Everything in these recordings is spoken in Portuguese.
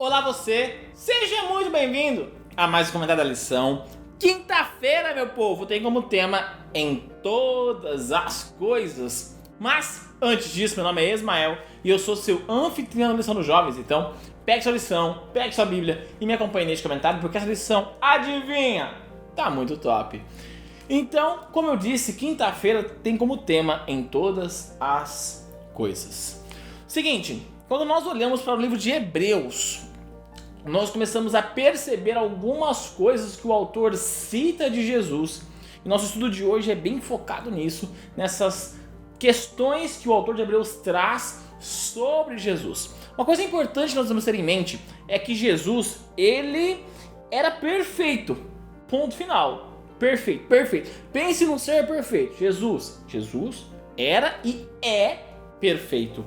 Olá você, seja muito bem-vindo a mais um comentário da lição. Quinta-feira, meu povo, tem como tema em todas as coisas. Mas, antes disso, meu nome é Ismael e eu sou seu anfitrião da lição dos jovens. Então, pegue sua lição, pegue sua bíblia e me acompanhe neste comentário, porque essa lição, adivinha, tá muito top. Então, como eu disse, quinta-feira tem como tema em todas as coisas. Seguinte, quando nós olhamos para o livro de Hebreus, nós começamos a perceber algumas coisas que o autor cita de Jesus. E nosso estudo de hoje é bem focado nisso, nessas questões que o autor de Hebreus traz sobre Jesus. Uma coisa importante que nós devemos ter em mente é que Jesus, ele era perfeito. Ponto final. Perfeito. Pense num ser perfeito. Jesus era e é perfeito.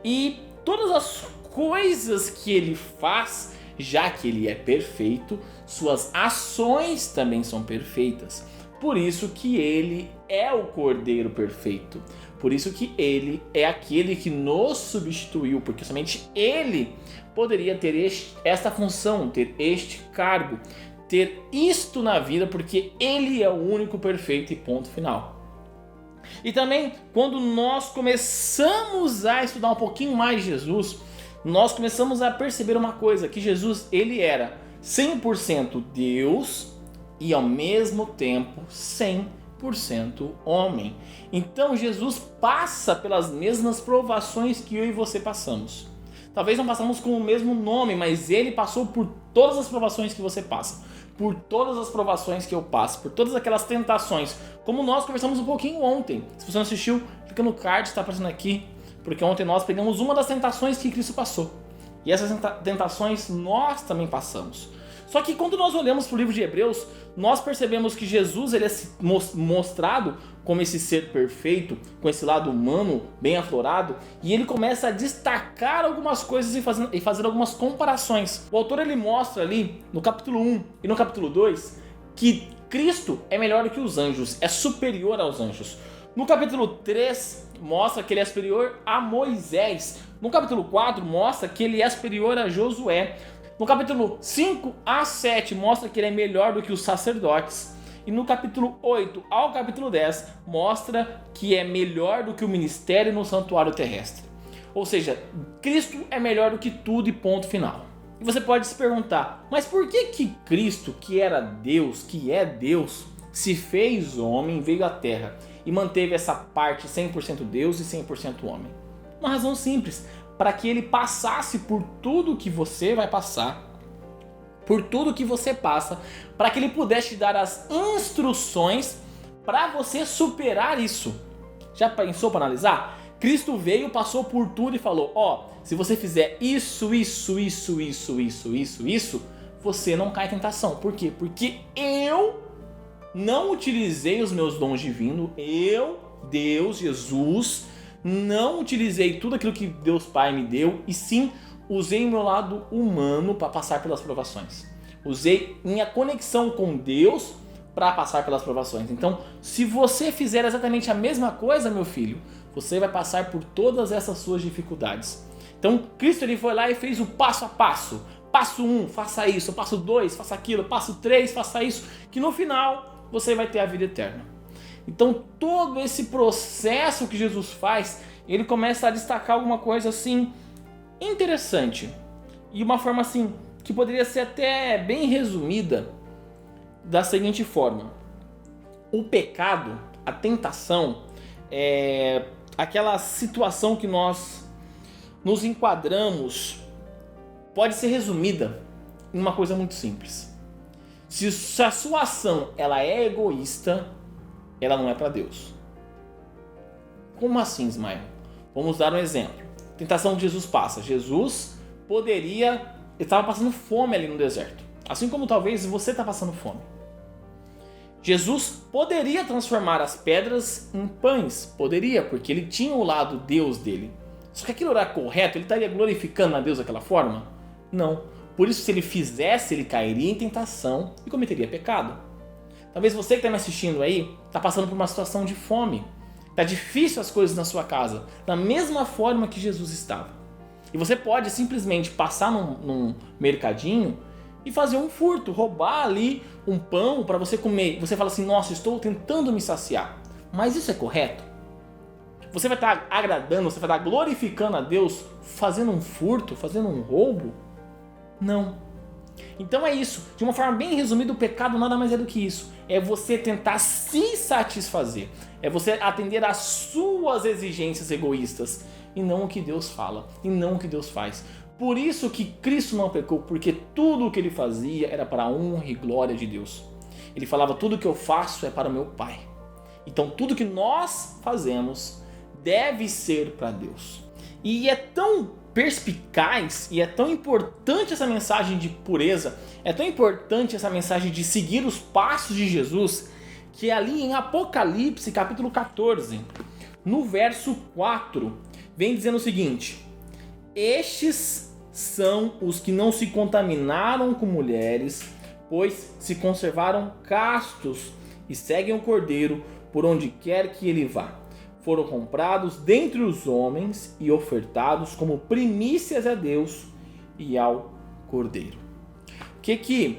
E todas as coisas que ele faz, já que ele é perfeito, suas ações também são perfeitas. Por isso que ele é o Cordeiro perfeito. Por isso que ele é aquele que nos substituiu, porque somente ele poderia ter esta função, ter este cargo, ter isto na vida, porque ele é o único perfeito e ponto final. E também, quando nós começamos a estudar um pouquinho mais de Jesus, nós começamos a perceber uma coisa, que Jesus, ele era 100% Deus e ao mesmo tempo 100% homem. Então Jesus passa pelas mesmas provações que eu e você passamos. Talvez não passamos com o mesmo nome, mas ele passou por todas as provações que você passa, por todas as provações que eu passo, por todas aquelas tentações, como nós conversamos um pouquinho ontem. Se você não assistiu, clica no card, está aparecendo aqui, porque ontem nós pegamos uma das tentações que Cristo passou. E essas tentações nós também passamos. Só que quando nós olhamos para o livro de Hebreus, nós percebemos que Jesus ele é mostrado como esse ser perfeito, com esse lado humano bem aflorado, e ele começa a destacar algumas coisas e fazer algumas comparações. O autor ele mostra ali no capítulo 1 e no capítulo 2 que Cristo é melhor do que os anjos, é superior aos anjos. No capítulo 3 mostra que ele é superior a Moisés. No capítulo 4 mostra que ele é superior a Josué. No capítulo 5 a 7 mostra que ele é melhor do que os sacerdotes. E no capítulo 8 ao capítulo 10 mostra que é melhor do que o ministério no santuário terrestre. Ou seja, Cristo é melhor do que tudo e ponto final. E você pode se perguntar, mas por que Cristo, que era Deus, que é Deus, se fez homem, veio à terra e manteve essa parte 100% Deus e 100% homem? Uma razão simples, para que ele passasse por tudo que você vai passar, por tudo que você passa, para que ele pudesse te dar as instruções para você superar isso. Já pensou para analisar? Cristo veio, passou por tudo e falou, se você fizer isso, você não cai em tentação. Por quê? Porque eu não utilizei os meus dons divinos, Deus, Jesus, não utilizei tudo aquilo que Deus Pai me deu, e sim usei o meu lado humano para passar pelas provações. Usei minha conexão com Deus para passar pelas provações. Então, se você fizer exatamente a mesma coisa, meu filho, você vai passar por todas essas suas dificuldades. Então, Cristo ele foi lá e fez o passo a passo. Passo 1, faça isso. Passo 2, faça aquilo. Passo 3, faça isso. Que no final, você vai ter a vida eterna. Então todo esse processo que Jesus faz, ele começa a destacar alguma coisa assim interessante. E uma forma assim, que poderia ser até bem resumida da seguinte forma. O pecado, a tentação, é aquela situação que nós nos enquadramos, pode ser resumida em uma coisa muito simples. Se a sua ação ela é egoísta, ela não é para Deus. Como assim, Ismael? Vamos dar um exemplo. Tentação que Jesus passa. Jesus estava passando fome ali no deserto. Assim como talvez você está passando fome. Jesus poderia transformar as pedras em pães. Poderia, porque ele tinha o lado Deus dele. Só que aquilo era correto? Ele estaria glorificando a Deus daquela forma? Não. Por isso, se ele fizesse, ele cairia em tentação e cometeria pecado. Talvez você que está me assistindo aí, está passando por uma situação de fome. Está difícil as coisas na sua casa, da mesma forma que Jesus estava. E você pode simplesmente passar num mercadinho e fazer um furto, roubar ali um pão para você comer. Você fala assim, nossa, estou tentando me saciar. Mas isso é correto? Você vai estar agradando, você vai estar glorificando a Deus fazendo um furto, fazendo um roubo? Não. Então é isso. De uma forma bem resumida, o pecado nada mais é do que isso. É você tentar se satisfazer. É você atender às suas exigências egoístas. E não o que Deus fala. E não o que Deus faz. Por isso que Cristo não pecou. Porque tudo o que ele fazia era para a honra e glória de Deus. Ele falava, tudo que eu faço é para o meu Pai. Então tudo que nós fazemos deve ser para Deus. E é tão perspicaz e é tão importante essa mensagem de pureza, é tão importante essa mensagem de seguir os passos de Jesus, que ali em Apocalipse capítulo 14, no verso 4, vem dizendo o seguinte: estes são os que não se contaminaram com mulheres, pois se conservaram castos e seguem o Cordeiro por onde quer que ele vá. Foram comprados dentre os homens e ofertados como primícias a Deus e ao Cordeiro. O que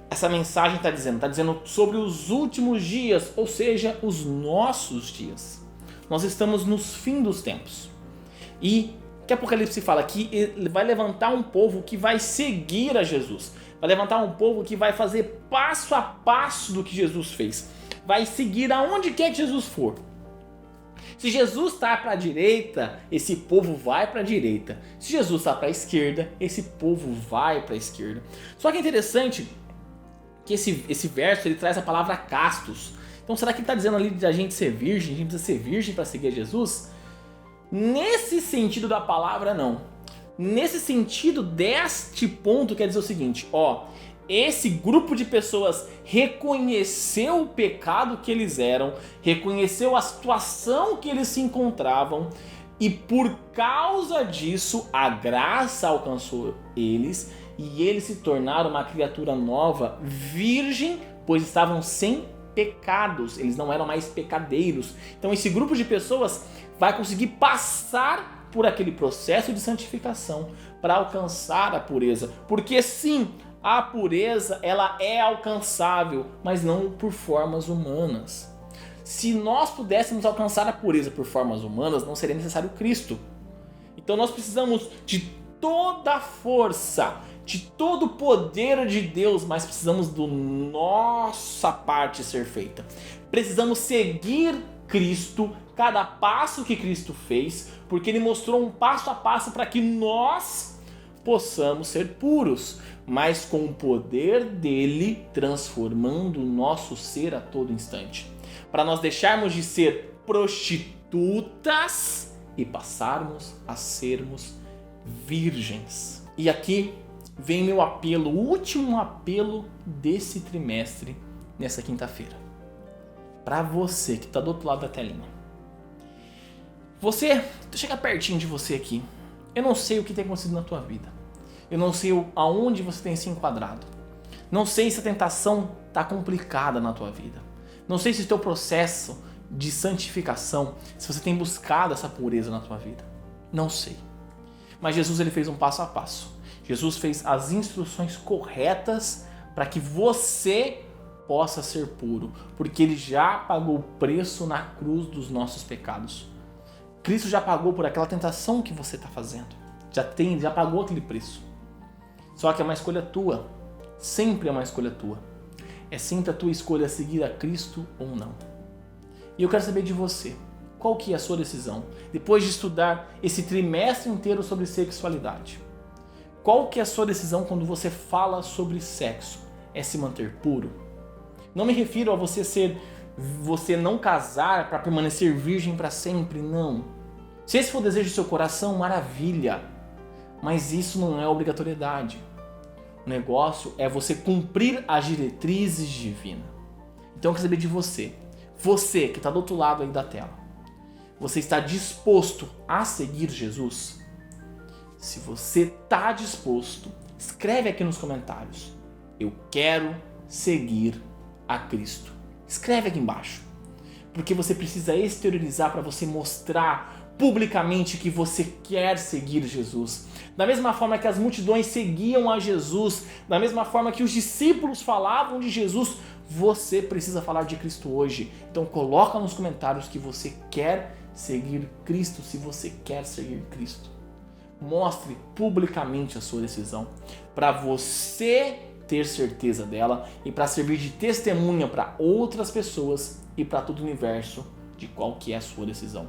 essa mensagem está dizendo? Está dizendo sobre os últimos dias, ou seja, os nossos dias. Nós estamos nos fins dos tempos. E que Apocalipse fala que ele vai levantar um povo que vai seguir a Jesus. Vai levantar um povo que vai fazer passo a passo do que Jesus fez. Vai seguir aonde quer que Jesus for. Se Jesus está para a direita, esse povo vai para a direita. Se Jesus está para a esquerda, esse povo vai para a esquerda. Só que é interessante que esse verso ele traz a palavra castos. Então será que ele está dizendo ali de a gente ser virgem? A gente precisa ser virgem para seguir a Jesus? Nesse sentido da palavra, não. Nesse sentido deste ponto, quer dizer o seguinte, esse grupo de pessoas reconheceu o pecado que eles eram, reconheceu a situação que eles se encontravam e por causa disso a graça alcançou eles e eles se tornaram uma criatura nova, virgem, pois estavam sem pecados, eles não eram mais pecadeiros. Então esse grupo de pessoas vai conseguir passar por aquele processo de santificação para alcançar a pureza, porque sim, a pureza ela é alcançável, mas não por formas humanas. Se nós pudéssemos alcançar a pureza por formas humanas, não seria necessário Cristo. Então nós precisamos de toda a força, de todo o poder de Deus, mas precisamos da nossa parte ser feita. Precisamos seguir Cristo, cada passo que Cristo fez, porque Ele mostrou um passo a passo para que nós possamos ser puros, mas com o poder dele transformando o nosso ser a todo instante. Para nós deixarmos de ser prostitutas e passarmos a sermos virgens. E aqui vem meu apelo, o último apelo desse trimestre, nessa quinta-feira. Para você que está do outro lado da telinha. Chega pertinho de você aqui. Eu não sei o que tem acontecido na tua vida. Eu não sei aonde você tem se enquadrado. Não sei se a tentação está complicada na tua vida. Não sei se o teu processo de santificação, se você tem buscado essa pureza na tua vida. Não sei. Mas Jesus ele fez um passo a passo. Jesus fez as instruções corretas para que você possa ser puro. Porque Ele já pagou o preço na cruz dos nossos pecados. Cristo já pagou por aquela tentação que você está fazendo. Já pagou aquele preço. Só que é uma escolha tua. Sempre é uma escolha tua. É sempre a tua escolha seguir a Cristo ou não. E eu quero saber de você. Qual que é a sua decisão? Depois de estudar esse trimestre inteiro sobre sexualidade. Qual que é a sua decisão quando você fala sobre sexo? É se manter puro? Não me refiro a você não casar para permanecer virgem para sempre, não. Se esse for o desejo do seu coração, maravilha. Mas isso não é obrigatoriedade. O negócio é você cumprir as diretrizes divinas. Então eu quero saber de você. Você que está do outro lado aí da tela. Você está disposto a seguir Jesus? Se você está disposto, escreve aqui nos comentários. Eu quero seguir a Cristo. Escreve aqui embaixo. Porque você precisa exteriorizar para você mostrar publicamente que você quer seguir Jesus. Da mesma forma que as multidões seguiam a Jesus, da mesma forma que os discípulos falavam de Jesus, você precisa falar de Cristo hoje. Então coloca nos comentários que você quer seguir Cristo, se você quer seguir Cristo. Mostre publicamente a sua decisão, para você ter certeza dela e para servir de testemunha para outras pessoas e para todo o universo de qual que é a sua decisão.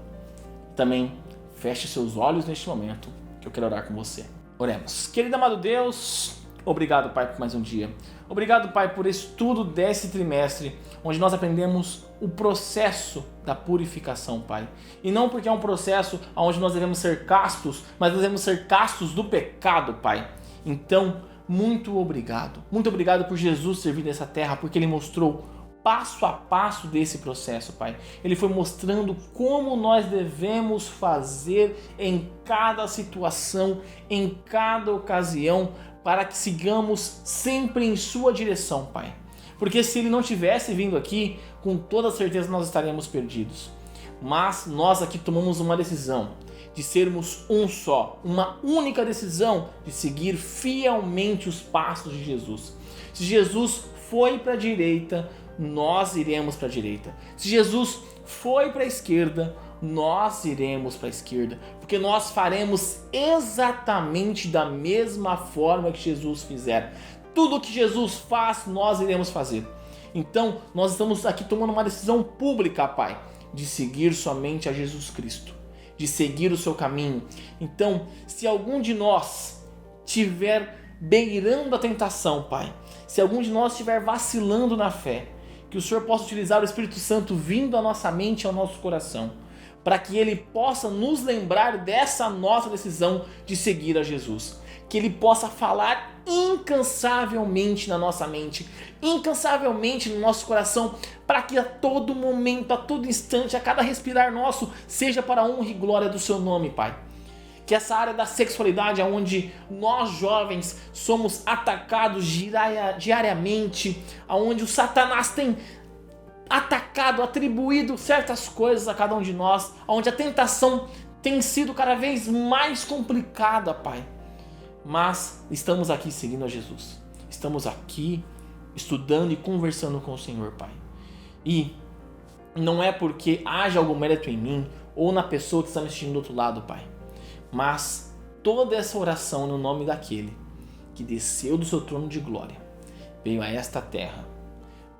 Também feche seus olhos neste momento, que eu quero orar com você. Oremos. Querido amado Deus, obrigado, Pai, por mais um dia. Obrigado, Pai, por estudo desse trimestre, onde nós aprendemos o processo da purificação, Pai. E não porque é um processo onde nós devemos ser castos, mas devemos ser castos do pecado, Pai. Então, muito obrigado. Muito obrigado por Jesus ter vindo nessa terra, porque Ele mostrou passo a passo desse processo, Pai. Ele foi mostrando como nós devemos fazer em cada situação, em cada ocasião, para que sigamos sempre em sua direção, Pai. Porque se Ele não tivesse vindo aqui, com toda certeza nós estaríamos perdidos. Mas nós aqui tomamos uma decisão de sermos um só, uma única decisão de seguir fielmente os passos de Jesus. Se Jesus foi para a direita, nós iremos para a direita. Se Jesus foi para a esquerda, nós iremos para a esquerda, porque nós faremos exatamente da mesma forma que Jesus fizer. Tudo que Jesus faz, nós iremos fazer. Então, nós estamos aqui tomando uma decisão pública, Pai, de seguir somente a Jesus Cristo, de seguir o seu caminho. Então, se algum de nós tiver beirando a tentação, Pai, se algum de nós estiver vacilando na fé, que o Senhor possa utilizar o Espírito Santo vindo à nossa mente e ao nosso coração, para que Ele possa nos lembrar dessa nossa decisão de seguir a Jesus. Que Ele possa falar incansavelmente na nossa mente, incansavelmente no nosso coração, para que a todo momento, a todo instante, a cada respirar nosso, seja para a honra e glória do Seu nome, Pai. Que essa área da sexualidade, onde nós jovens somos atacados diariamente, onde o Satanás tem atacado, atribuído certas coisas a cada um de nós, onde a tentação tem sido cada vez mais complicada, Pai. Mas estamos aqui seguindo a Jesus. Estamos aqui estudando e conversando com o Senhor, Pai. E não é porque haja algum mérito em mim ou na pessoa que está me assistindo do outro lado, Pai. Mas toda essa oração no nome daquele que desceu do seu trono de glória, veio a esta terra,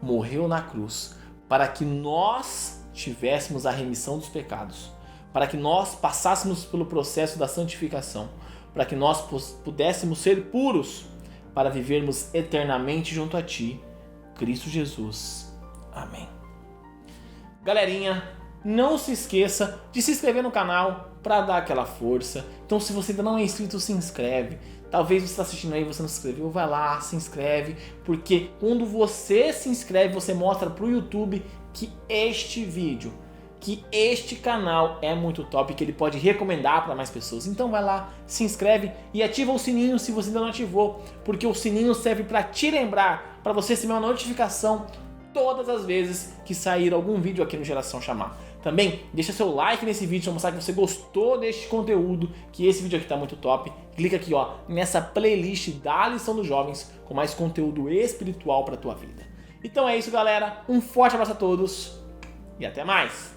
morreu na cruz, para que nós tivéssemos a remissão dos pecados, para que nós passássemos pelo processo da santificação, para que nós pudéssemos ser puros, para vivermos eternamente junto a Ti, Cristo Jesus. Amém. Galerinha, não se esqueça de se inscrever no canal para dar aquela força. Então, se você ainda não é inscrito, se inscreve. Talvez você está assistindo aí e você não se inscreveu, vai lá, se inscreve, porque quando você se inscreve, você mostra para o YouTube que este vídeo, que este canal é muito top, que ele pode recomendar para mais pessoas. Então vai lá, se inscreve e ativa o sininho se você ainda não ativou, porque o sininho serve para te lembrar, para você receber uma notificação todas as vezes que sair algum vídeo aqui no Geração Chamar. Também deixa seu like nesse vídeo para mostrar que você gostou deste conteúdo, que esse vídeo aqui tá muito top. Clica aqui, ó, nessa playlist da Lição dos Jovens com mais conteúdo espiritual para tua vida. Então é isso, galera. Um forte abraço a todos e até mais.